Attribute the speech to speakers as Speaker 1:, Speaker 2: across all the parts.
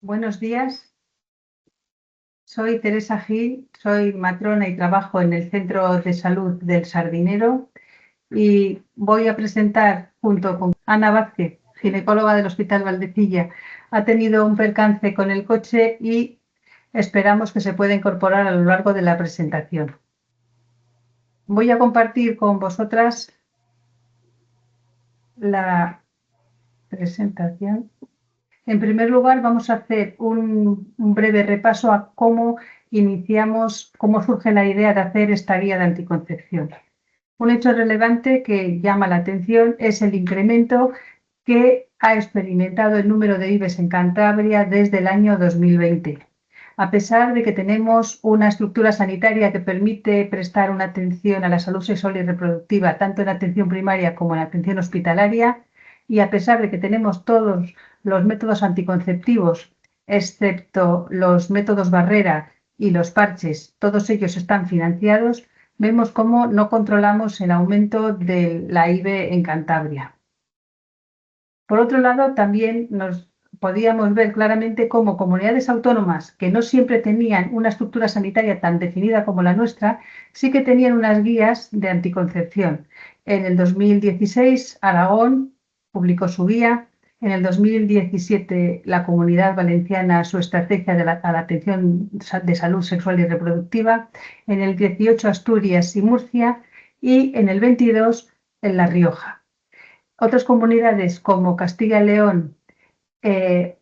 Speaker 1: Buenos días, soy Teresa Gil, soy matrona y trabajo en el Centro de Salud del Sardinero y voy a presentar junto con Ana Vázquez, ginecóloga del Hospital Valdecilla. Ha tenido un percance con el coche y esperamos que se pueda incorporar a lo largo de la presentación. Voy a compartir con vosotras la presentación. En primer lugar, vamos a hacer un breve repaso a cómo iniciamos, cómo surge la idea de hacer esta guía de anticoncepción. Un hecho relevante que llama la atención es el incremento que ha experimentado el número de IVEs en Cantabria desde el año 2020. A pesar de que tenemos una estructura sanitaria que permite prestar una atención a la salud sexual y reproductiva, tanto en atención primaria como en atención hospitalaria, y a pesar de que tenemos todos los métodos anticonceptivos, excepto los métodos barrera y los parches, todos ellos están financiados, vemos cómo no controlamos el aumento de la IVE en Cantabria. Por otro lado, también nos podíamos ver claramente cómo comunidades autónomas que no siempre tenían una estructura sanitaria tan definida como la nuestra, sí que tenían unas guías de anticoncepción. En el 2016, Aragón publicó su guía. En el 2017, la Comunidad Valenciana su estrategia a la atención de salud sexual y reproductiva. En el 18, Asturias y Murcia. Y en el 22, en La Rioja. Otras comunidades como Castilla y León,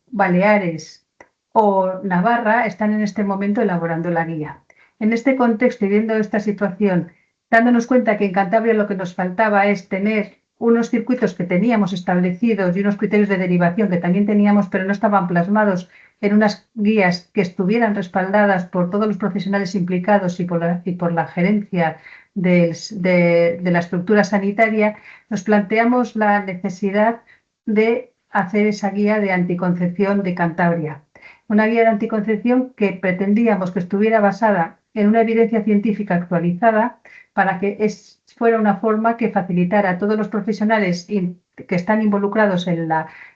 Speaker 1: Baleares o Navarra están en este momento elaborando la guía. En este contexto y viendo esta situación, dándonos cuenta que en Cantabria lo que nos faltaba es tener unos circuitos que teníamos establecidos y unos criterios de derivación que también teníamos, pero no estaban plasmados en unas guías que estuvieran respaldadas por todos los profesionales implicados y por la gerencia de la estructura sanitaria, nos planteamos la necesidad de hacer esa guía de anticoncepción de Cantabria. Una guía de anticoncepción que pretendíamos que estuviera basada en una evidencia científica actualizada para que fuera una forma que facilitara a todos los profesionales que están involucrados en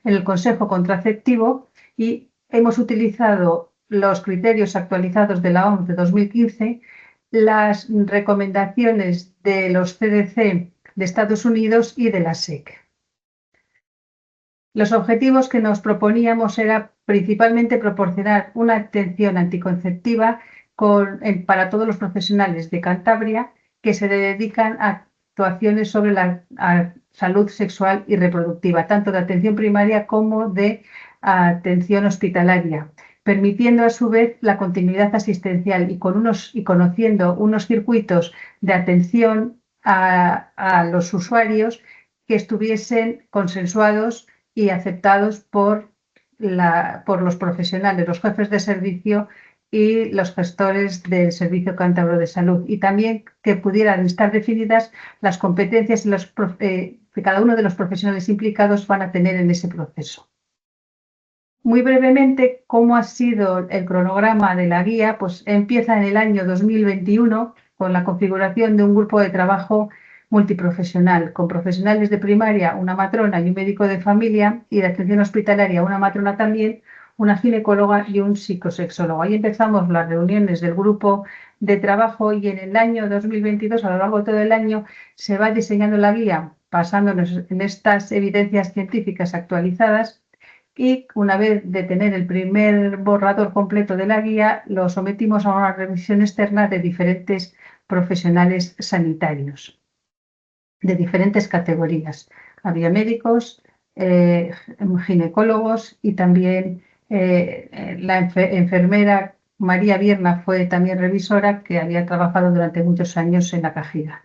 Speaker 1: el Consejo Contraceptivo, y hemos utilizado los criterios actualizados de la OMS de 2015, las recomendaciones de los CDC de Estados Unidos y de la SEC. Los objetivos que nos proponíamos era principalmente proporcionar una atención anticonceptiva para todos los profesionales de Cantabria que se dedican a actuaciones sobre la salud sexual y reproductiva, tanto de atención primaria como de atención hospitalaria, permitiendo a su vez la continuidad asistencial y conociendo unos circuitos de atención a los usuarios que estuviesen consensuados y aceptados por los profesionales, los jefes de servicio y los gestores del Servicio Cántabro de Salud, y también que pudieran estar definidas las competencias que cada uno de los profesionales implicados van a tener en ese proceso. Muy brevemente, ¿cómo ha sido el cronograma de la guía? Pues empieza en el año 2021 con la configuración de un grupo de trabajo multiprofesional, con profesionales de primaria, una matrona y un médico de familia, y de atención hospitalaria, una matrona también, una ginecóloga y un psicosexólogo. Ahí empezamos las reuniones del grupo de trabajo, y en el año 2022, a lo largo de todo el año, se va diseñando la guía basándonos en estas evidencias científicas actualizadas, y una vez de tener el primer borrador completo de la guía, lo sometimos a una revisión externa de diferentes profesionales sanitarios de diferentes categorías. Había médicos, ginecólogos, y también la enfermera María Vierna fue también revisora, que había trabajado durante muchos años en la Cajiga.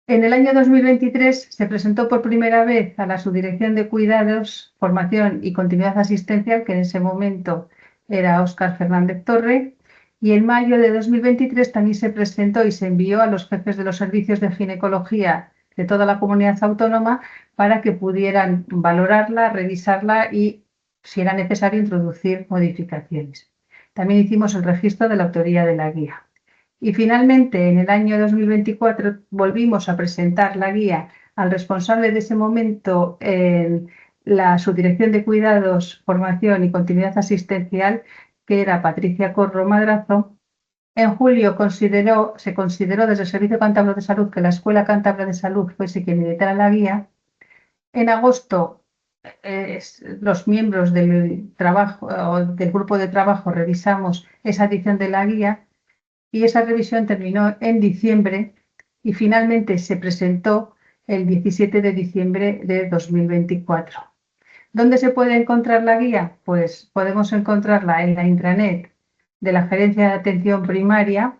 Speaker 1: En el año 2023 se presentó por primera vez a la Subdirección de Cuidados, Formación y Continuidad Asistencial, que en ese momento era Óscar Fernández Torre, y en mayo de 2023 también se presentó y se envió a los jefes de los servicios de ginecología de toda la comunidad autónoma para que pudieran valorarla, revisarla y, si era necesario, introducir modificaciones. También hicimos el registro de la autoría de la guía. Y finalmente, en el año 2024, volvimos a presentar la guía al responsable de ese momento en la Subdirección de Cuidados, Formación y Continuidad Asistencial, que era Patricia Corro Madrazo. En julio se consideró desde el Servicio Cántabro de Salud que la Escuela Cántabra de Salud fuese quien editara la guía. En agosto, los miembros del grupo de trabajo revisamos esa edición de la guía y esa revisión terminó en diciembre y finalmente se presentó el 17 de diciembre de 2024. ¿Dónde se puede encontrar la guía? Pues podemos encontrarla en la intranet de la Gerencia de Atención Primaria,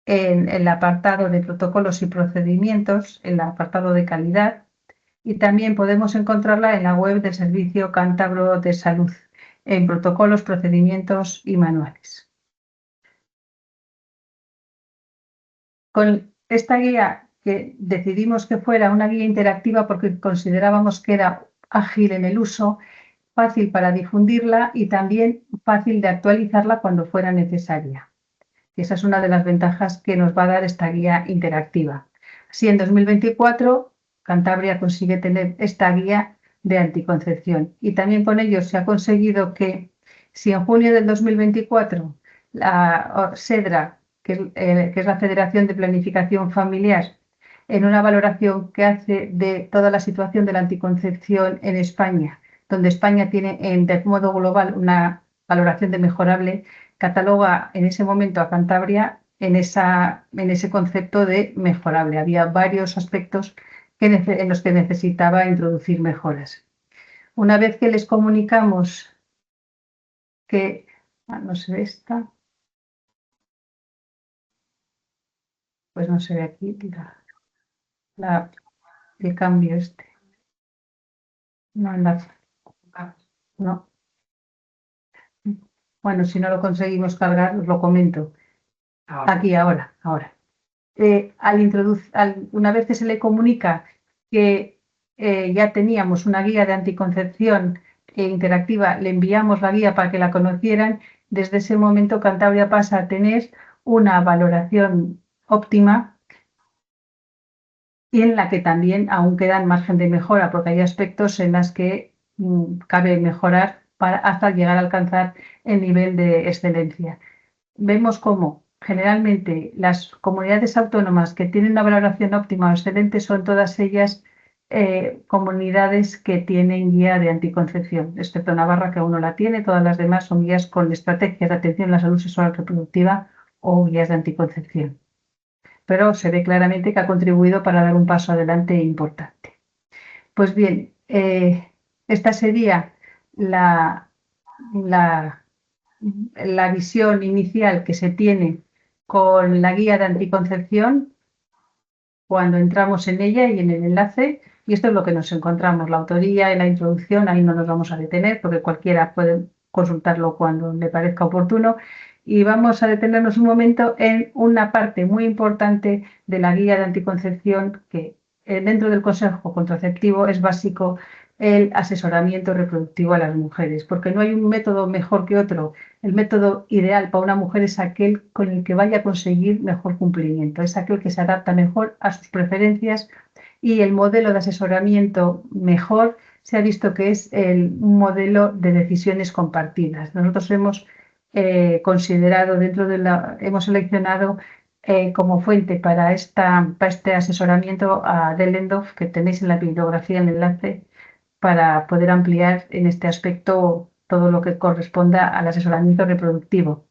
Speaker 1: en el apartado de protocolos y procedimientos, en el apartado de calidad, y también podemos encontrarla en la web del Servicio Cántabro de Salud, en protocolos, procedimientos y manuales. Con esta guía, que decidimos que fuera una guía interactiva porque considerábamos que era ágil en el uso, fácil para difundirla y también fácil de actualizarla cuando fuera necesaria. Y esa es una de las ventajas que nos va a dar esta guía interactiva. Así, en 2024, Cantabria consigue tener esta guía de anticoncepción y también con ello se ha conseguido que si en junio del 2024 la SEDRA, que es la Federación de Planificación Familiar, en una valoración que hace de toda la situación de la anticoncepción en España, donde España tiene de modo global una valoración de mejorable, cataloga en ese momento a Cantabria en ese concepto de mejorable. Había varios aspectos en los que necesitaba introducir mejoras. Una vez que les comunicamos que, no se ve esta, pues no se ve aquí el cambio este. No enlaza. No. Bueno, si no lo conseguimos cargar, os lo comento. Aquí, ahora. Una vez que se le comunica que ya teníamos una guía de anticoncepción interactiva, le enviamos la guía para que la conocieran. Desde ese momento Cantabria pasa a tener una valoración óptima y en la que también aún queda margen de mejora, porque hay aspectos en los que cabe mejorar hasta llegar a alcanzar el nivel de excelencia. Vemos cómo generalmente las comunidades autónomas que tienen una valoración óptima o excelente son todas ellas comunidades que tienen guía de anticoncepción, excepto Navarra, que aún no la tiene. Todas las demás son guías con estrategias de atención a la salud sexual reproductiva o guías de anticoncepción. Pero se ve claramente que ha contribuido para dar un paso adelante importante. Pues bien, esta sería la visión inicial que se tiene con la guía de anticoncepción cuando entramos en ella y en el enlace. Y esto es lo que nos encontramos, la autoría y la introducción. Ahí no nos vamos a detener porque cualquiera puede consultarlo cuando le parezca oportuno. Y vamos a detenernos un momento en una parte muy importante de la guía de anticoncepción que dentro del Consejo Contraceptivo es básico, el asesoramiento reproductivo a las mujeres, porque no hay un método mejor que otro. El método ideal para una mujer es aquel con el que vaya a conseguir mejor cumplimiento, es aquel que se adapta mejor a sus preferencias, y el modelo de asesoramiento mejor se ha visto que es un modelo de decisiones compartidas. Nosotros hemos considerado hemos seleccionado como fuente para este asesoramiento a Dellendorf, que tenéis en la bibliografía el enlace, para poder ampliar en este aspecto todo lo que corresponda al asesoramiento reproductivo.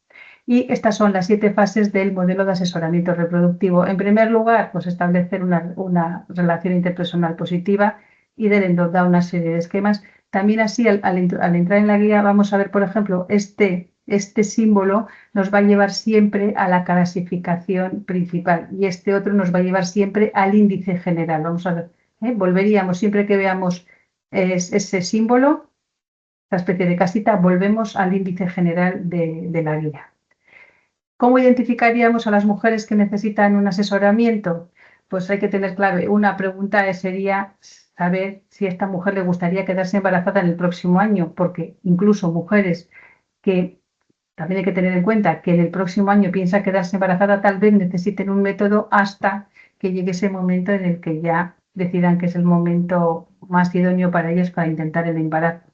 Speaker 1: Y estas son las 7 fases del modelo de asesoramiento reproductivo. En primer lugar, pues establecer una relación interpersonal positiva, y Dellendorf da una serie de esquemas. También así, al entrar en la guía, vamos a ver, por ejemplo, este símbolo nos va a llevar siempre a la clasificación principal y este otro nos va a llevar siempre al índice general. Vamos a ver, volveríamos siempre que veamos ese símbolo, esta especie de casita, volvemos al índice general de la guía. ¿Cómo identificaríamos a las mujeres que necesitan un asesoramiento? Pues hay que tener claro, una pregunta sería saber si a esta mujer le gustaría quedarse embarazada en el próximo año, porque incluso mujeres que también hay que tener en cuenta que en el próximo año piensa quedarse embarazada, tal vez necesiten un método hasta que llegue ese momento en el que ya decidan que es el momento más idóneo para ellos para intentar el embarazo.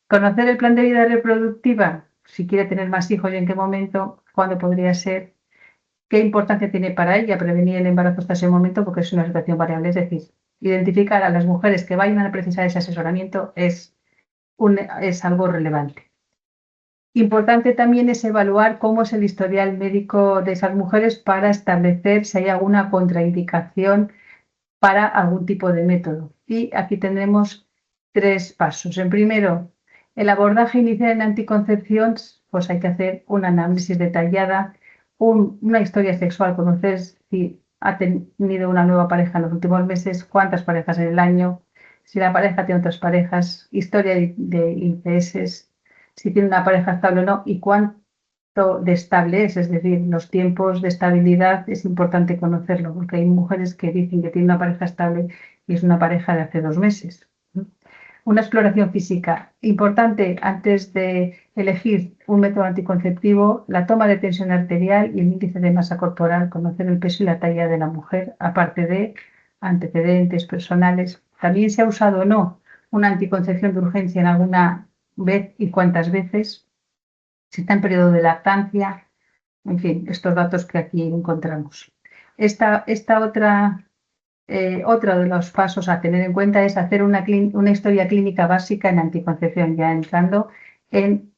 Speaker 1: Conocer el plan de vida reproductiva, si quiere tener más hijos y en qué momento, cuándo podría ser, qué importancia tiene para ella prevenir el embarazo hasta ese momento, porque es una situación variable. Es decir, identificar a las mujeres que vayan a precisar ese asesoramiento es algo relevante. Importante también es evaluar cómo es el historial médico de esas mujeres para establecer si hay alguna contraindicación para algún tipo de método. Y aquí tendremos 3 pasos. En primero, el abordaje inicial en anticoncepción, pues hay que hacer un análisis detallada, una historia sexual, conocer si ha tenido una nueva pareja en los últimos meses, cuántas parejas en el año, si la pareja tiene otras parejas, historia de ICS, si tiene una pareja estable o no y cuánto de estable es decir, los tiempos de estabilidad es importante conocerlo, porque hay mujeres que dicen que tienen una pareja estable y es una pareja de hace 2 meses. Una exploración física importante antes de elegir un método anticonceptivo, la toma de tensión arterial y el índice de masa corporal, conocer el peso y la talla de la mujer, aparte de antecedentes personales. También se ha usado o no una anticoncepción de urgencia en alguna vez y cuántas veces, si está en periodo de lactancia, en fin, estos datos que aquí encontramos. Otro de los pasos a tener en cuenta es hacer una historia clínica básica en anticoncepción, ya entrando en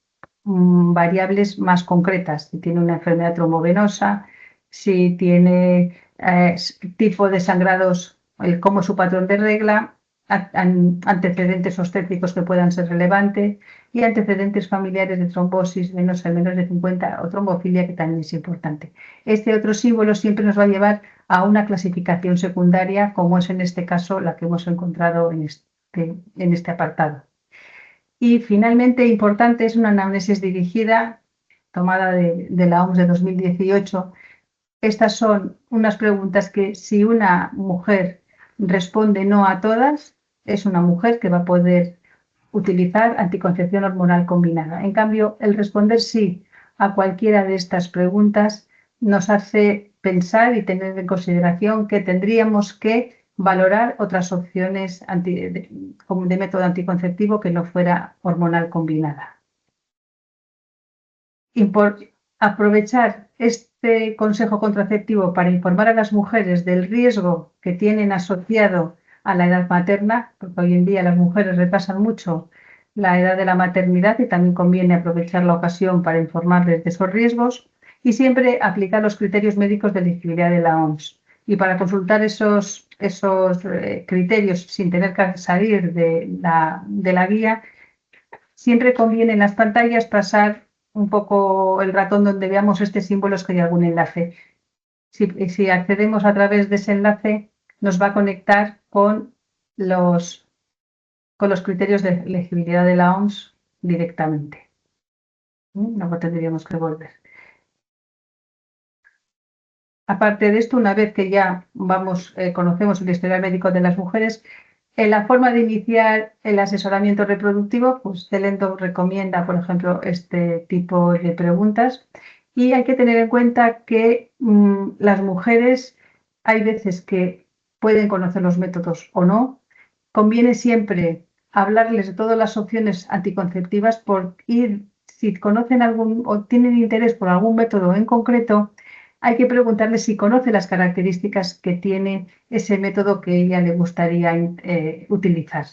Speaker 1: variables más concretas, si tiene una enfermedad trombovenosa, si tiene tipo de sangrados, cómo es su patrón de regla, antecedentes obstétricos que puedan ser relevantes y antecedentes familiares de trombosis venosa en menos de 50 o trombofilia, que también es importante. Este otro símbolo siempre nos va a llevar a una clasificación secundaria, como es en este caso la que hemos encontrado en este apartado. Y finalmente, importante, es una anamnesis dirigida, tomada de la OMS de 2018. Estas son unas preguntas que, si una mujer responde no a todas, es una mujer que va a poder utilizar anticoncepción hormonal combinada. En cambio, el responder sí a cualquiera de estas preguntas nos hace pensar y tener en consideración que tendríamos que valorar otras opciones de método anticonceptivo que no fuera hormonal combinada. Aprovechar este consejo contraceptivo para informar a las mujeres del riesgo que tienen asociado a la edad materna, porque hoy en día las mujeres retrasan mucho la edad de la maternidad y también conviene aprovechar la ocasión para informarles de esos riesgos y siempre aplicar los criterios médicos de elegibilidad de la OMS. Y para consultar esos criterios sin tener que salir de la guía, siempre conviene en las pantallas pasar un poco el ratón donde veamos este símbolo, es que hay algún enlace. Si accedemos a través de ese enlace, nos va a conectar con los criterios de elegibilidad de la OMS directamente. Luego tendríamos que volver. Aparte de esto, una vez que ya conocemos el historial médico de las mujeres, en la forma de iniciar el asesoramiento reproductivo, pues Celendo recomienda, por ejemplo, este tipo de preguntas. Y hay que tener en cuenta que las mujeres hay veces que pueden conocer los métodos o no. Conviene siempre hablarles de todas las opciones anticonceptivas si conocen o tienen interés por algún método en concreto, hay que preguntarle si conoce las características que tiene ese método que ella le gustaría utilizar.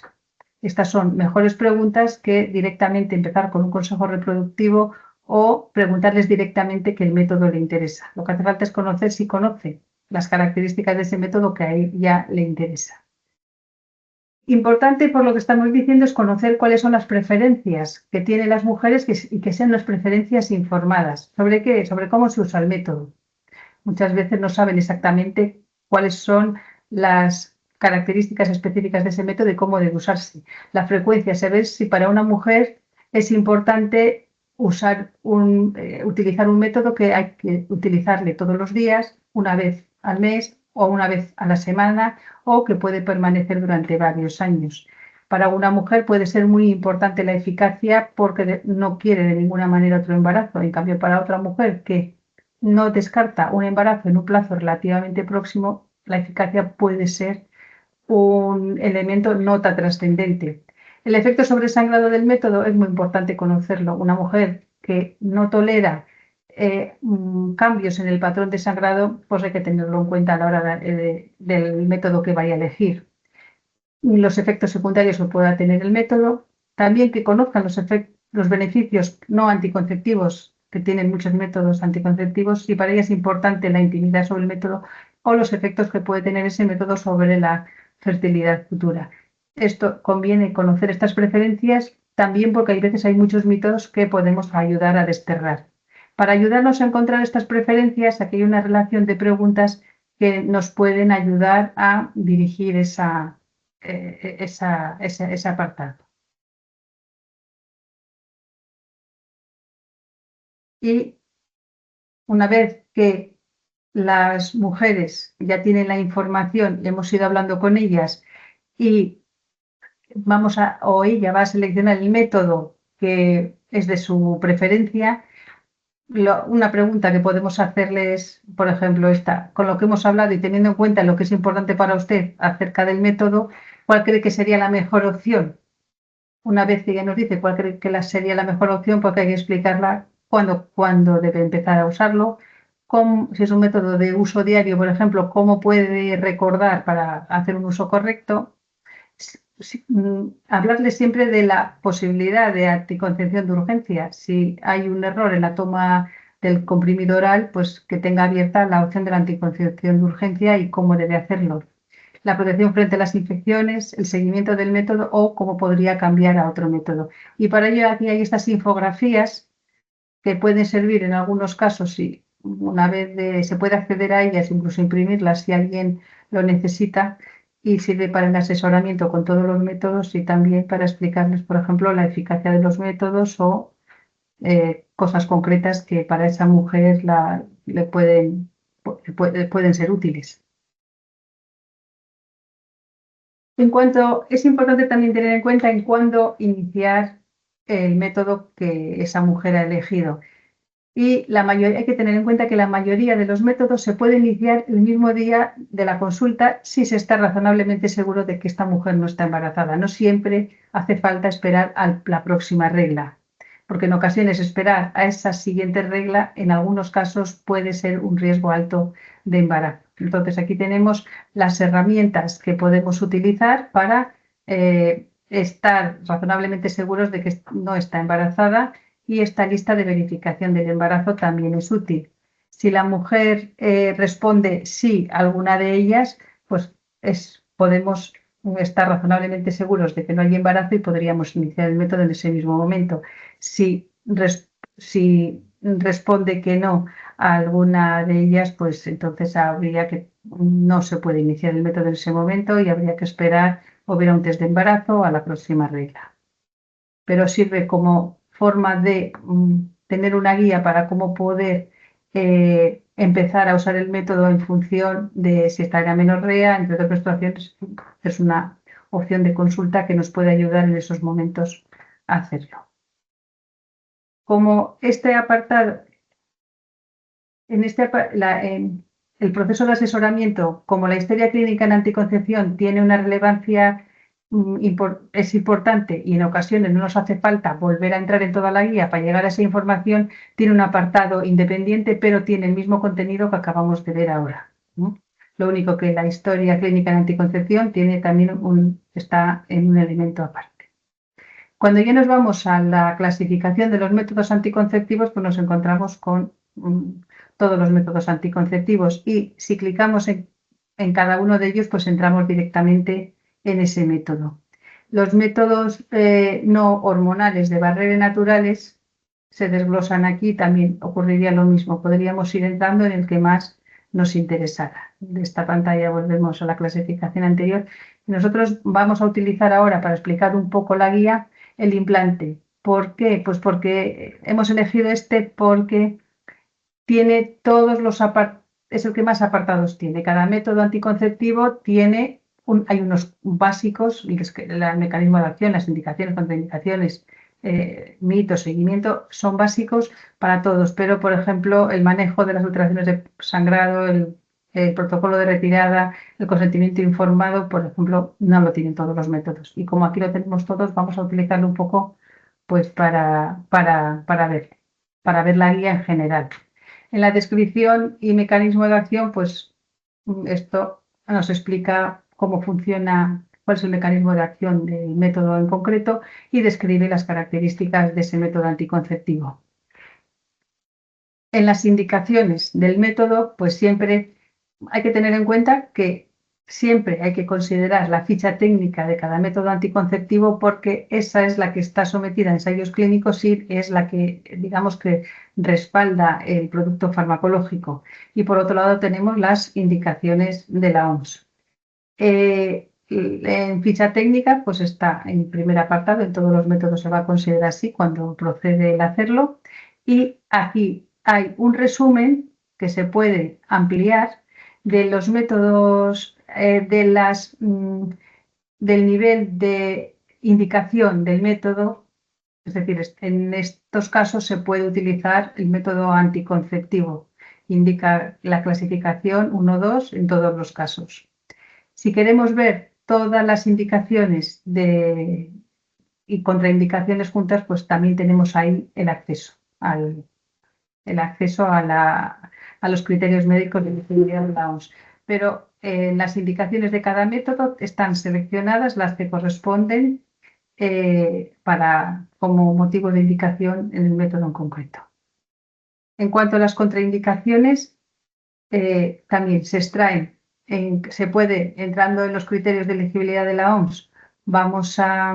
Speaker 1: Estas son mejores preguntas que directamente empezar con un consejo reproductivo o preguntarles directamente que el método le interesa. Lo que hace falta es conocer si conoce las características de ese método que a ella le interesa. Importante, por lo que estamos diciendo, es conocer cuáles son las preferencias que tienen las mujeres y que sean las preferencias informadas. ¿Sobre qué? Sobre cómo se usa el método. Muchas veces no saben exactamente cuáles son las características específicas de ese método y cómo debe usarse. La frecuencia, se ve si para una mujer es importante utilizar un método que hay que utilizarle todos los días, una vez al mes o una vez a la semana, o que puede permanecer durante varios años. Para una mujer puede ser muy importante la eficacia porque no quiere de ninguna manera otro embarazo. En cambio, para otra mujer que no descarta un embarazo en un plazo relativamente próximo, la eficacia puede ser un elemento nota trascendente. El efecto sobre el sangrado del método es muy importante conocerlo. Una mujer que no tolera cambios en el patrón de sangrado, pues hay que tenerlo en cuenta a la hora del método que vaya a elegir. Los efectos secundarios que pueda tener el método, también que conozcan los beneficios no anticonceptivos que tienen muchos métodos anticonceptivos y para ella es importante la intimidad sobre el método o los efectos que puede tener ese método sobre la fertilidad futura. Esto conviene conocer estas preferencias también porque hay muchos mitos que podemos ayudar a desterrar. Para ayudarnos a encontrar estas preferencias, aquí hay una relación de preguntas que nos pueden ayudar a dirigir ese apartado. Y una vez que las mujeres ya tienen la información, hemos ido hablando con ellas y o ella va a seleccionar el método que es de su preferencia, una pregunta que podemos hacerles, por ejemplo, esta, con lo que hemos hablado y teniendo en cuenta lo que es importante para usted acerca del método, ¿cuál cree que sería la mejor opción? Una vez que ella nos dice cuál cree que sería la mejor opción, porque hay que explicarla cuándo debe empezar a usarlo, si es un método de uso diario, por ejemplo, cómo puede recordar para hacer un uso correcto. Hablarle siempre de la posibilidad de anticoncepción de urgencia. Si hay un error en la toma del comprimido oral, pues que tenga abierta la opción de la anticoncepción de urgencia y cómo debe hacerlo. La protección frente a las infecciones, el seguimiento del método o cómo podría cambiar a otro método. Y para ello aquí hay estas infografías que pueden servir en algunos casos y una vez se puede acceder a ellas, incluso imprimirlas si alguien lo necesita y sirve para el asesoramiento con todos los métodos y también para explicarles, por ejemplo, la eficacia de los métodos o cosas concretas que para esa mujer le pueden ser útiles. Es importante también tener en cuenta en cuándo iniciar el método que esa mujer ha elegido. Y hay que tener en cuenta que la mayoría de los métodos se puede iniciar el mismo día de la consulta si se está razonablemente seguro de que esta mujer no está embarazada. No siempre hace falta esperar a la próxima regla, porque en ocasiones esperar a esa siguiente regla en algunos casos puede ser un riesgo alto de embarazo. Entonces aquí tenemos las herramientas que podemos utilizar para estar razonablemente seguros de que no está embarazada y esta lista de verificación del embarazo también es útil. Si la mujer responde sí a alguna de ellas, pues podemos estar razonablemente seguros de que no hay embarazo y podríamos iniciar el método en ese mismo momento. Si responde que no a alguna de ellas, pues entonces no se puede iniciar el método en ese momento y habría que esperar o ver un test de embarazo a la próxima regla. Pero sirve como forma de tener una guía para cómo poder empezar a usar el método en función de si está en amenorrea, entre otras situaciones. Es una opción de consulta que nos puede ayudar en esos momentos a hacerlo. Como este apartado, el proceso de asesoramiento, como la historia clínica en anticoncepción tiene una relevancia es importante y en ocasiones no nos hace falta volver a entrar en toda la guía para llegar a esa información, tiene un apartado independiente, pero tiene el mismo contenido que acabamos de ver ahora, ¿no? Lo único que la historia clínica en anticoncepción está en un elemento aparte. Cuando ya nos vamos a la clasificación de los métodos anticonceptivos, pues nos encontramos con todos los métodos anticonceptivos y si clicamos en cada uno de ellos, pues entramos directamente en ese método. Los métodos no hormonales de barrera naturales se desglosan aquí, también ocurriría lo mismo. Podríamos ir entrando en el que más nos interesara. De esta pantalla volvemos a la clasificación anterior. Nosotros vamos a utilizar ahora, para explicar un poco la guía, el implante. ¿Por qué? Pues porque hemos elegido porque tiene todos los apartados, es el que más apartados tiene. Cada método anticonceptivo tiene, hay unos básicos, el mecanismo de acción, las indicaciones, contraindicaciones, mitos, seguimiento, son básicos para todos, pero por ejemplo el manejo de las alteraciones de sangrado, el protocolo de retirada, el consentimiento informado, por ejemplo, no lo tienen todos los métodos. Y como aquí lo tenemos todos, vamos a utilizarlo un poco pues para ver la guía en general. En la descripción y mecanismo de acción, pues esto nos explica cómo funciona, cuál es el mecanismo de acción del método en concreto y describe las características de ese método anticonceptivo. En las indicaciones del método, pues siempre hay que tener en cuenta que siempre hay que considerar la ficha técnica de cada método anticonceptivo porque esa es la que está sometida a ensayos clínicos y es la que, digamos, que respalda el producto farmacológico. Y por otro lado tenemos las indicaciones de la OMS. En ficha técnica, pues está en primer apartado, en todos los métodos se va a considerar así cuando procede el hacerlo. Y aquí hay un resumen que se puede ampliar de los métodos del nivel de indicación del método. Es decir, en estos casos se puede utilizar el método anticonceptivo. Indica la clasificación 1-2 en todos los casos. Si queremos ver todas las indicaciones y contraindicaciones juntas, pues también tenemos ahí el acceso, a los criterios médicos de elegibilidad de la OMS. Pero las indicaciones de cada método están seleccionadas, las que corresponden como motivo de indicación en el método en concreto. En cuanto a las contraindicaciones, también se extraen, se puede, entrando en los criterios de elegibilidad de la OMS, vamos a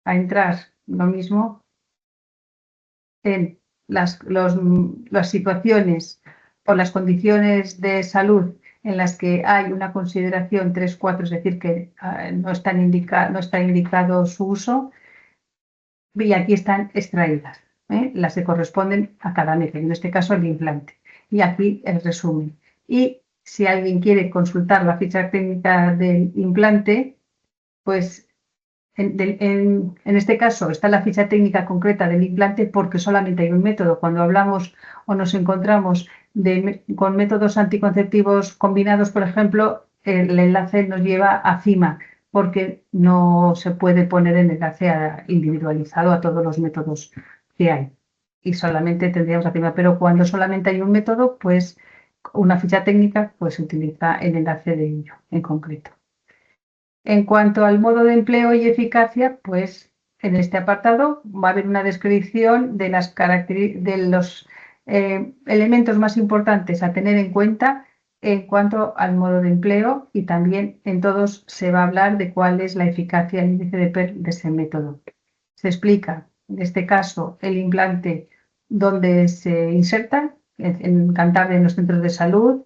Speaker 1: entrar lo mismo en las situaciones o las condiciones de salud en las que hay una consideración 3-4, es decir, que no está indicado su uso, y aquí están extraídas, las que corresponden a cada método, en este caso el implante. Y aquí el resumen. Y si alguien quiere consultar la ficha técnica del implante, pues en este caso está la ficha técnica concreta del implante porque solamente hay un método. Cuando hablamos o nos encontramos con métodos anticonceptivos combinados, por ejemplo, el enlace nos lleva a CIMA porque no se puede poner el enlace individualizado a todos los métodos que hay. Y solamente tendríamos a CIMA. Pero cuando solamente hay un método, pues una ficha técnica, pues se utiliza el enlace de ello en concreto. En cuanto al modo de empleo y eficacia, pues en este apartado va a haber una descripción de los elementos más importantes a tener en cuenta en cuanto al modo de empleo y también en todos se va a hablar de cuál es la eficacia, el índice de PER de ese método. Se explica, en este caso, el implante donde se inserta, en Cantabria en los centros de salud,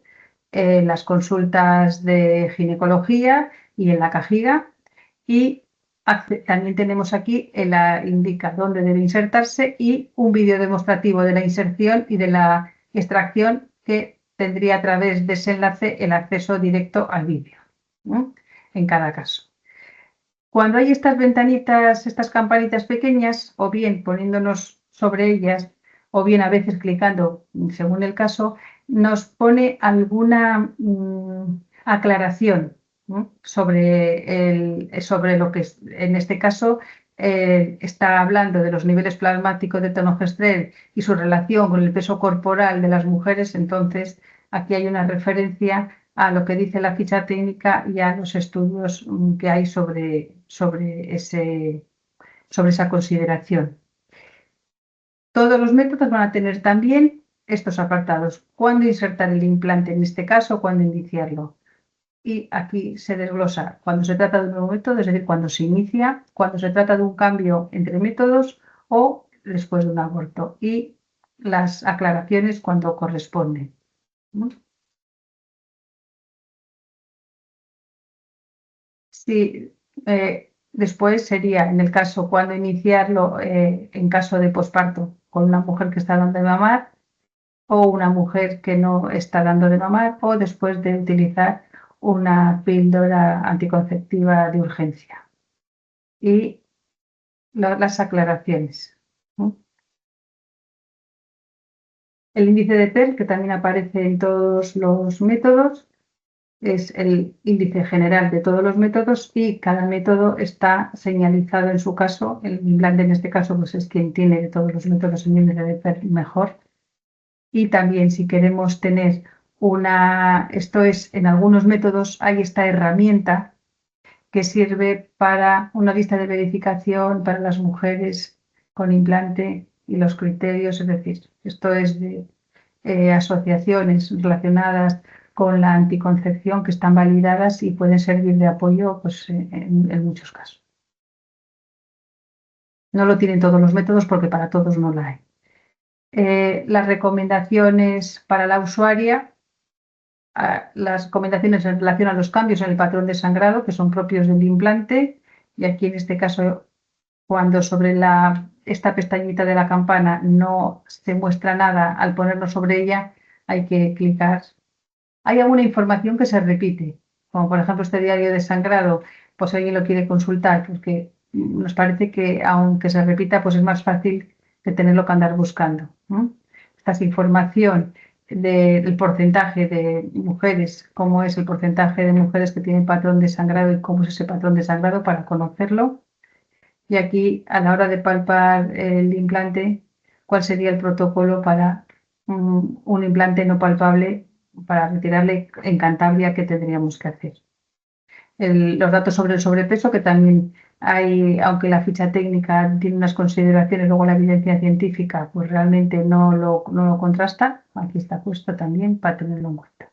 Speaker 1: en las consultas de ginecología y en la Cajiga. Y también tenemos aquí, indica dónde debe insertarse y un vídeo demostrativo de la inserción y de la extracción que tendría a través de ese enlace el acceso directo al vídeo, ¿no? En cada caso. Cuando hay estas ventanitas, estas campanitas pequeñas, o bien poniéndonos sobre ellas, o bien a veces clicando según el caso, nos pone alguna aclaración, ¿no? sobre lo que en este caso está hablando de los niveles plasmáticos de tonogestrel y su relación con el peso corporal de las mujeres. Entonces, aquí hay una referencia a lo que dice la ficha técnica y a los estudios que hay sobre esa consideración. Todos los métodos van a tener también estos apartados. Cuándo insertar el implante en este caso, cuándo iniciarlo. Y aquí se desglosa cuando se trata de un nuevo método, es decir, cuando se inicia, cuando se trata de un cambio entre métodos o después de un aborto. Y las aclaraciones cuando corresponden. Sí, después sería, en el caso, cuando iniciarlo en caso de posparto con una mujer que está dando de mamar o una mujer que no está dando de mamar o después de utilizar una píldora anticonceptiva de urgencia. Y las aclaraciones, ¿no? El índice de TER, que también aparece en todos los métodos, es el índice general de todos los métodos y cada método está señalizado en su caso. El implante en este caso pues es quien tiene de todos los métodos el índice de TER mejor. Y también si queremos tener esto es, en algunos métodos hay esta herramienta que sirve para una lista de verificación para las mujeres con implante y los criterios, es decir, esto es de asociaciones relacionadas con la anticoncepción que están validadas y pueden servir de apoyo pues, en muchos casos. No lo tienen todos los métodos porque para todos no la hay. Las recomendaciones para la usuaria, las recomendaciones en relación a los cambios en el patrón de sangrado que son propios del implante, y aquí en este caso cuando sobre esta pestañita de la campana no se muestra nada, al ponerlo sobre ella hay que clicar. Hay alguna información que se repite, como por ejemplo este diario de sangrado, pues si alguien lo quiere consultar, porque nos parece que aunque se repita, pues es más fácil que tenerlo que andar buscando, ¿no? Esta es información del porcentaje de mujeres, cómo es el porcentaje de mujeres que tienen patrón de sangrado y cómo es ese patrón de sangrado para conocerlo. Y aquí, a la hora de palpar el implante, ¿cuál sería el protocolo para un implante no palpable para retirarle en Cantabria? ¿Qué tendríamos que hacer? Los datos sobre el sobrepeso, que también hay, aunque la ficha técnica tiene unas consideraciones, luego la evidencia científica, pues realmente no lo contrasta. Aquí está puesto también para tenerlo en cuenta.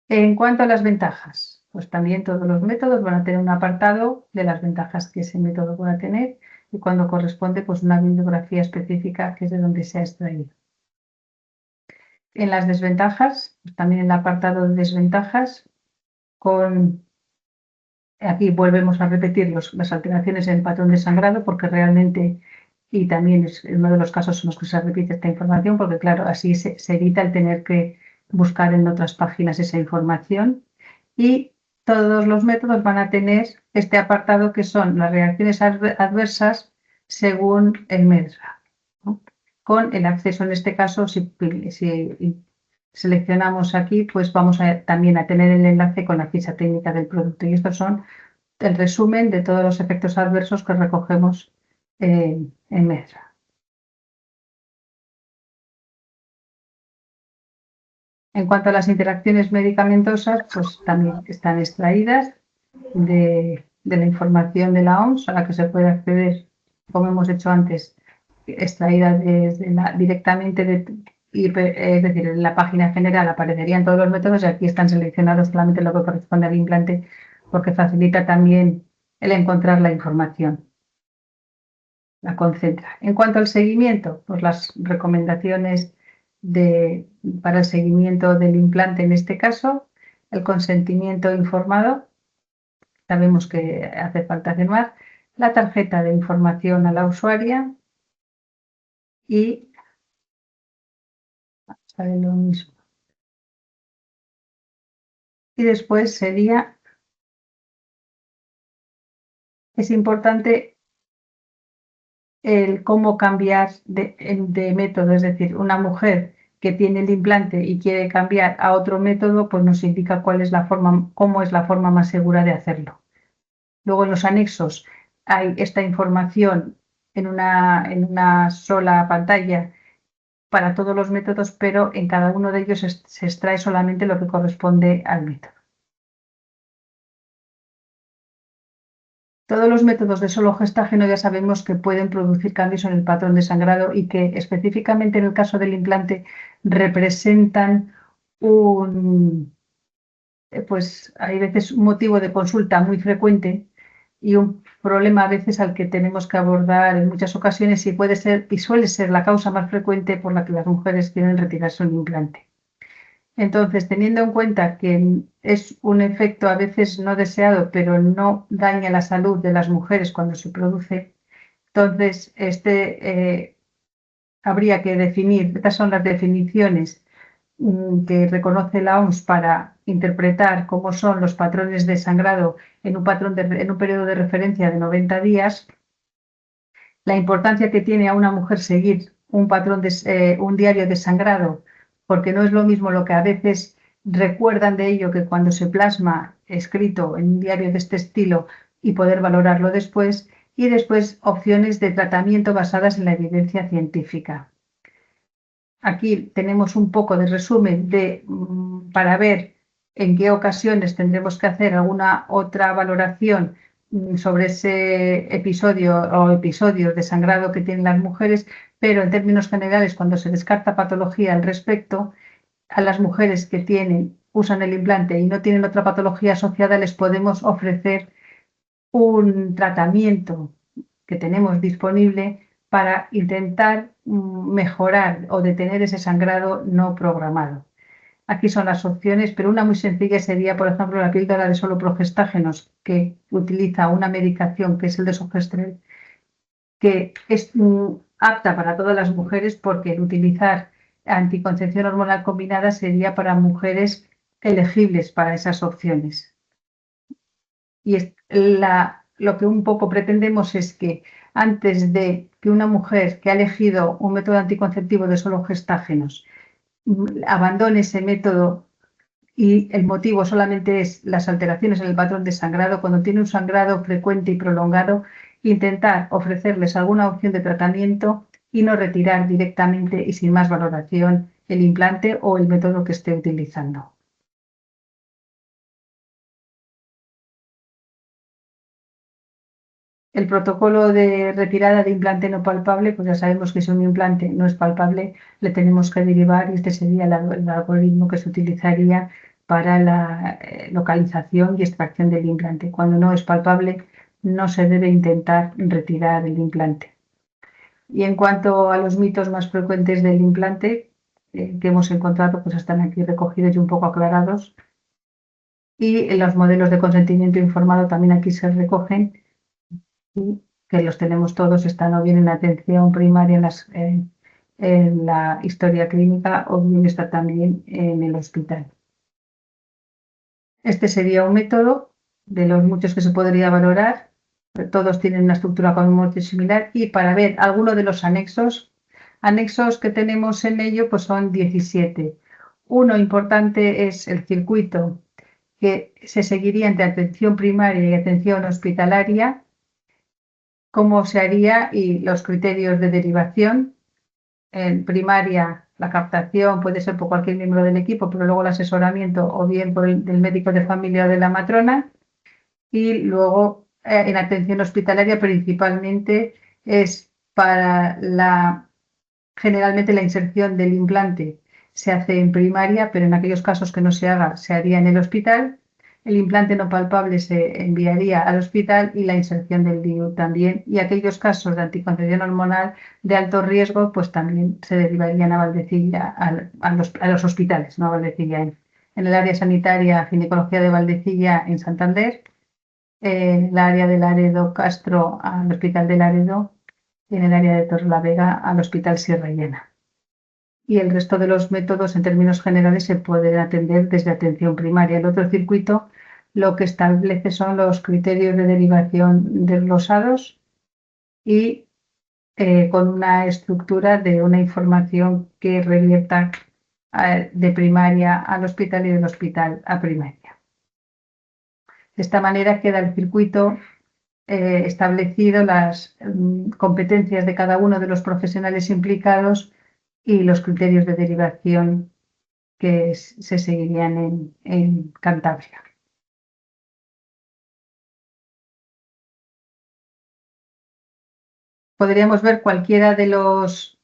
Speaker 1: En cuanto a las ventajas, pues también todos los métodos van a tener un apartado de las ventajas que ese método pueda tener y cuando corresponde, pues una bibliografía específica que es de donde se ha extraído. En las desventajas, pues también el apartado de desventajas, aquí volvemos a repetir las alteraciones en el patrón de sangrado porque realmente, y también es uno de los casos en los que se repite esta información porque claro, así se evita el tener que buscar en otras páginas esa información. Y todos los métodos van a tener este apartado que son las reacciones adversas según el MEDRA, ¿no? Con el acceso, en este caso, si seleccionamos aquí, pues vamos también a tener el enlace con la ficha técnica del producto. Y estos son el resumen de todos los efectos adversos que recogemos en MEDRA. En cuanto a las interacciones medicamentosas, pues también están extraídas de la información de la OMS a la que se puede acceder, como hemos hecho antes, extraída directamente es decir, en la página general aparecerían todos los métodos y aquí están seleccionados solamente lo que corresponde al implante porque facilita también el encontrar la información, la concentra. En cuanto al seguimiento, pues las recomendaciones para el seguimiento del implante en este caso, el consentimiento informado, sabemos que hace falta firmar, la tarjeta de información a la usuaria y sale lo mismo. Y después es importante el cómo cambiar de método, es decir, una mujer que tiene el implante y quiere cambiar a otro método, pues nos indica cómo es la forma más segura de hacerlo. Luego en los anexos hay esta información en una sola pantalla para todos los métodos, pero en cada uno de ellos se extrae solamente lo que corresponde al método. Todos los métodos de solo gestágeno ya sabemos que pueden producir cambios en el patrón de sangrado y que específicamente en el caso del implante representan pues hay veces un motivo de consulta muy frecuente y un problema a veces al que tenemos que abordar en muchas ocasiones y puede ser y suele ser la causa más frecuente por la que las mujeres quieren retirarse un implante. Entonces, teniendo en cuenta que es un efecto a veces no deseado, pero no daña la salud de las mujeres cuando se produce, entonces habría que definir, estas son las definiciones que reconoce la OMS para interpretar cómo son los patrones de sangrado en un periodo de referencia de 90 días, la importancia que tiene a una mujer seguir un patrón un diario de sangrado, porque no es lo mismo lo que a veces recuerdan de ello que cuando se plasma escrito en un diario de este estilo y poder valorarlo después, y después opciones de tratamiento basadas en la evidencia científica. Aquí tenemos un poco de resumen para ver en qué ocasiones tendremos que hacer alguna otra valoración sobre ese episodio o episodios de sangrado que tienen las mujeres, pero en términos generales, cuando se descarta patología al respecto, a las mujeres que usan el implante y no tienen otra patología asociada, les podemos ofrecer un tratamiento que tenemos disponible para intentar mejorar o detener ese sangrado no programado. Aquí son las opciones, pero una muy sencilla sería, por ejemplo, la píldora de solo progestágenos, que utiliza una medicación que es el desogestrel, que es apta para todas las mujeres porque el utilizar anticoncepción hormonal combinada sería para mujeres elegibles para esas opciones. Y lo que un poco pretendemos es que antes de que una mujer que ha elegido un método anticonceptivo de solo gestágenos abandone ese método y el motivo solamente es las alteraciones en el patrón de sangrado, cuando tiene un sangrado frecuente y prolongado, intentar ofrecerles alguna opción de tratamiento y no retirar directamente y sin más valoración el implante o el método que esté utilizando. El protocolo de retirada de implante no palpable, pues ya sabemos que si un implante no es palpable, le tenemos que derivar y este sería el algoritmo que se utilizaría para la localización y extracción del implante. Cuando no es palpable, no se debe intentar retirar el implante. Y en cuanto a los mitos más frecuentes del implante que hemos encontrado, pues están aquí recogidos y un poco aclarados. Y en los modelos de consentimiento informado también aquí se recogen, que los tenemos todos, están o bien en atención primaria en la historia clínica o bien está también en el hospital. Este sería un método de los muchos que se podría valorar. Todos tienen una estructura muy similar y para ver alguno de los anexos que tenemos en ello, pues son 17. Uno importante es el circuito que se seguiría entre atención primaria y atención hospitalaria, cómo se haría y los criterios de derivación. En primaria, la captación puede ser por cualquier miembro del equipo, pero luego el asesoramiento o bien por el del médico de familia o de la matrona. Y luego en atención hospitalaria principalmente es para generalmente la inserción del implante se hace en primaria, pero en aquellos casos que no se haga, se haría en el hospital. El implante no palpable se enviaría al hospital y la inserción del DIU también. Y aquellos casos de anticoncepción hormonal de alto riesgo, pues también se derivarían a Valdecilla, a los hospitales, no a Valdecilla. En el área sanitaria, ginecología de Valdecilla en Santander, en el área de Laredo Castro al Hospital de Laredo y en el área de Torrelavega al Hospital Sierra Llana. Y el resto de los métodos, en términos generales, se pueden atender desde atención primaria. El otro circuito lo que establece son los criterios de derivación desglosados y con una estructura de una información que revierta de primaria al hospital y del hospital a primaria. De esta manera queda el circuito establecido, las competencias de cada uno de los profesionales implicados y los criterios de derivación que se seguirían en Cantabria. Podríamos ver cualquiera de los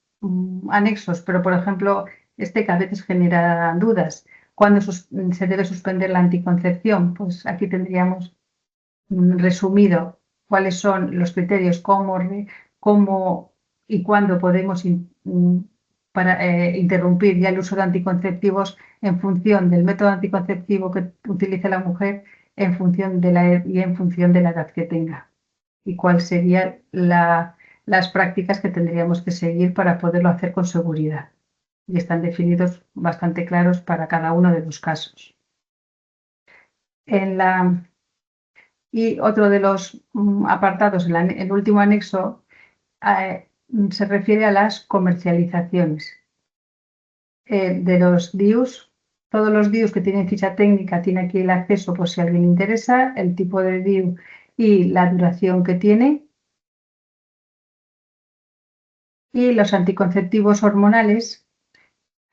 Speaker 1: anexos, pero por ejemplo, este que a veces genera dudas. ¿Cuándo se debe suspender la anticoncepción? Pues aquí tendríamos resumido cuáles son los criterios, cómo y cuándo podemos interrumpir ya el uso de anticonceptivos en función del método anticonceptivo que utilice la mujer en función de la edad que tenga y cuáles serían las prácticas que tendríamos que seguir para poderlo hacer con seguridad. Y están definidos bastante claros para cada uno de los casos. Y otro de los apartados, el último anexo, se refiere a las comercializaciones de los DIUs. Todos los DIUs que tienen ficha técnica tienen aquí el acceso por si a alguien le interesa, el tipo de DIU y la duración que tiene. Y los anticonceptivos hormonales,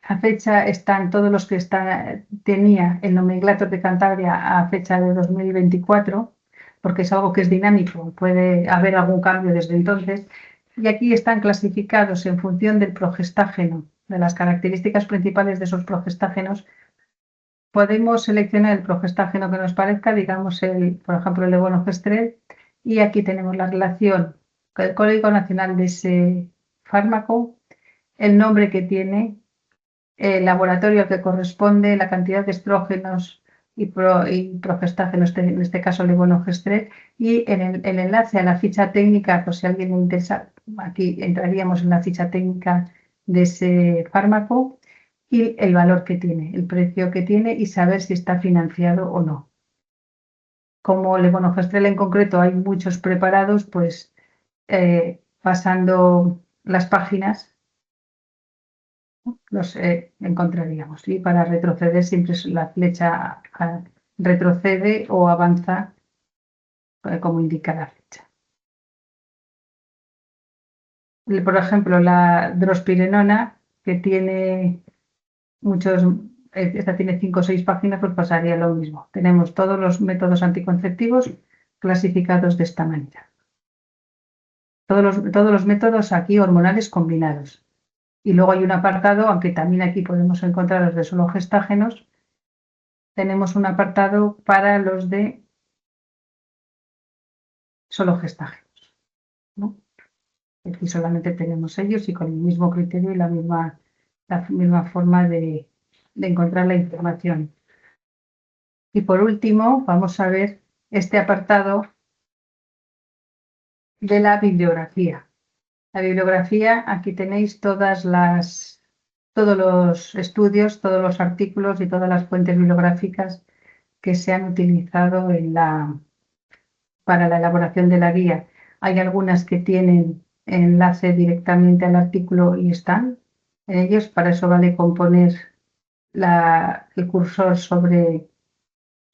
Speaker 1: a fecha están todos los que tenía el nomenclátor de Cantabria a fecha de 2024, porque es algo que es dinámico, puede haber algún cambio desde entonces. Y aquí están clasificados en función del progestágeno, de las características principales de esos progestágenos. Podemos seleccionar el progestágeno que nos parezca, digamos, por ejemplo, el levonorgestrel, y aquí tenemos la relación, el código nacional de ese fármaco, el nombre que tiene, el laboratorio al que corresponde, la cantidad de estrógenos y progestágenos, en este caso levonorgestrel, y el enlace a la ficha técnica, por si a alguien le interesa, aquí entraríamos en la ficha técnica de ese fármaco y el valor que tiene, el precio que tiene y saber si está financiado o no. Como levonorgestrel en concreto hay muchos preparados, pues pasando las páginas los encontraríamos. Y para retroceder siempre la flecha retrocede o avanza como indica la flecha. Por ejemplo, la drospirenona, que tiene muchos, esta tiene 5 o 6 páginas, pues pasaría lo mismo. Tenemos todos los métodos anticonceptivos clasificados de esta manera. Todos los métodos aquí hormonales combinados. Y luego hay un apartado, aunque también aquí podemos encontrar los de solo gestágenos, tenemos un apartado para los de solo gestágenos, ¿no? Aquí solamente tenemos ellos y con el mismo criterio y la misma forma de encontrar la información. Y por último, vamos a ver este apartado de la bibliografía. La bibliografía, aquí tenéis todos los estudios, todos los artículos y todas las fuentes bibliográficas que se han utilizado para la elaboración de la guía. Hay algunas que tienen enlace directamente al artículo y están en ellos. Para eso vale con poner el cursor sobre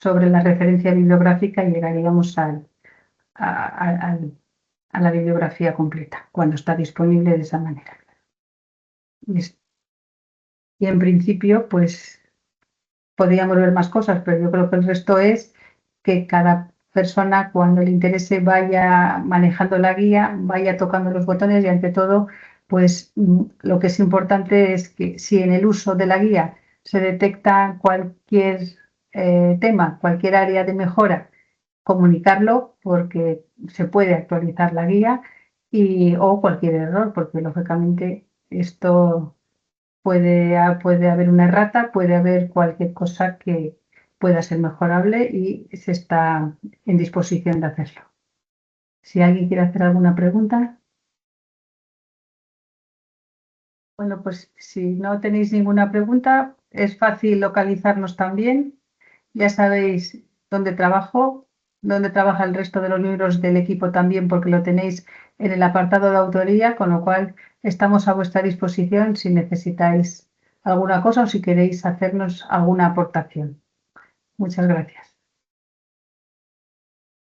Speaker 1: la referencia bibliográfica y llegaríamos a la bibliografía completa, cuando está disponible de esa manera. Y en principio, pues podríamos ver más cosas, pero yo creo que el resto es que cada persona, cuando le interese, vaya manejando la guía, vaya tocando los botones y ante todo, pues lo que es importante es que si en el uso de la guía se detecta cualquier tema, cualquier área de mejora, comunicarlo porque se puede actualizar la guía o cualquier error, porque lógicamente esto puede haber una errata, puede haber cualquier cosa que pueda ser mejorable y se está en disposición de hacerlo. Si alguien quiere hacer alguna pregunta. Bueno, pues si no tenéis ninguna pregunta, es fácil localizarnos también. Ya sabéis dónde trabajo, dónde trabaja el resto de los miembros del equipo también, porque lo tenéis en el apartado de autoría, con lo cual estamos a vuestra disposición si necesitáis alguna cosa o si queréis hacernos alguna aportación. Muchas gracias.